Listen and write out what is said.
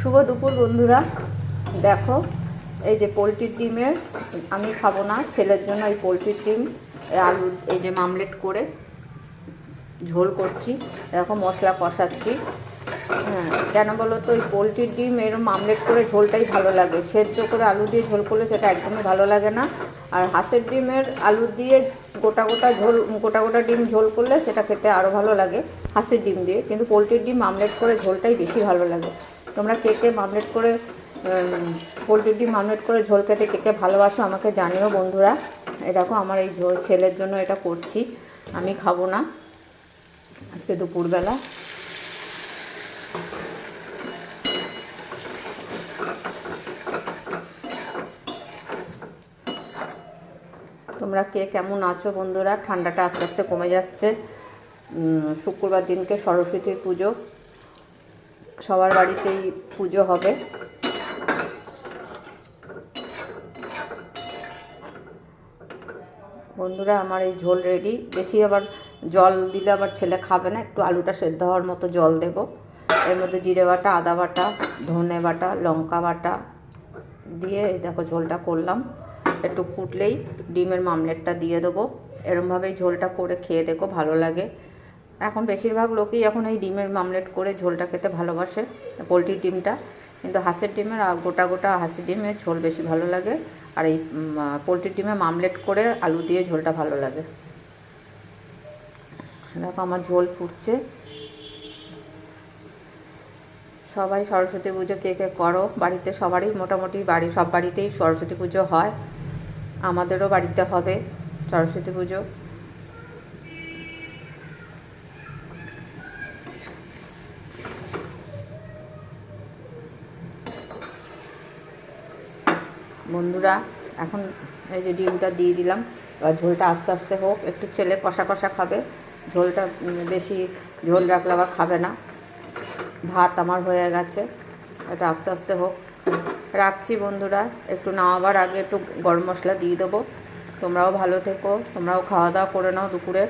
শুভ দুপুর বন্ধুরা। দেখো, এই যে পোলট্রির ডিমের, আমি খাবো না, ছেলের জন্য এই পোলট্রির ডিম আলু এই যে মামলেট করে ঝোল করছি। দেখো মশলা কষাচ্ছি। হ্যাঁ, কেন বলো তো, এই পোলট্রির ডিম এরম মামলেট করে ঝোলটাই ভালো লাগে। সেদ্ধ করে আলু দিয়ে ঝোল করলে সেটা একদমই ভালো লাগে না। আর হাঁসের ডিমের আলু দিয়ে গোটা গোটা ঝোল, গোটা গোটা ডিম ঝোল করলে সেটা খেতে আরও ভালো লাগে হাঁসের ডিম দিয়ে। কিন্তু পোলট্রির ডিম মামলেট করে ঝোলটাই বেশি ভালো লাগে। তোমরা কে কে মামলেট করে পোলট্রির ডিম মামলেট করে ঝোল খেতে কে কে ভালোবাসো আমাকে জানিও বন্ধুরা। এই দেখো আমার এই ছেলের জন্য এটা করছি, আমি খাবো না আজকে দুপুরবেলা। তোমরা কে কেমন আছো বন্ধুরা? ঠান্ডাটা আস্তে আস্তে কমে যাচ্ছে। শুক্রবার দিনকে সরস্বতী পুজো, সবার বাড়িতেই পুজো হবে। বন্ধুরা আমার এই ঝোল রেডি। বেশি আবার জল দিলে আবার ছেলে খাবে না, একটু আলুটা সেদ্ধ হওয়ার মতো জল দেব। এর মধ্যে জিরে বাটা, আদা বাটা, ধনে বাটা, লঙ্কা বাটা দিয়ে দেখো ঝোলটা করলাম। একটু ফুটলেই ডিমের মামলেটটা দিয়ে দেবো। এরমভাবেই ঝোলটা করে খেয়ে দেখো, ভালো লাগে। এখন বেশিরভাগ লোকই এখন এই ডিমের মামলেট করে ঝোলটা খেতে ভালোবাসে, পোলট্রির ডিমটা। কিন্তু হাঁসের ডিমের গোটা গোটা হাঁসের ডিমের ঝোল বেশি ভালো লাগে। আর এই পোলট্রির ডিমে মামলেট করে আলু দিয়ে ঝোলটা ভালো লাগে। দেখো আমার ঝোল ফুটছে। সবাই সরস্বতী পুজো কে কে করো বাড়িতে? সবারই মোটামুটি সব বাড়িতেই সরস্বতী পুজো হয়। আমাদেরও বাড়িতে হবে সরস্বতী পুজো। বন্ধুরা এখন এই যে ডিমটা দিয়ে দিলাম। এবার ঝোলটা আস্তে আস্তে হোক, একটু ছেলে কষা কষা খাবে। ঝোলটা বেশি ঝোল রাখলে আবার খাবে না। ভাত আমার হয়ে গেছে, এটা আস্তে আস্তে হোক। রাখছি বন্ধুরা, একটু নামাবার আগে একটু গরম মশলা দিয়ে দেবো। তোমরাও ভালো থেকো, তোমরাও খাওয়া দাওয়া করে নাও দুপুরের।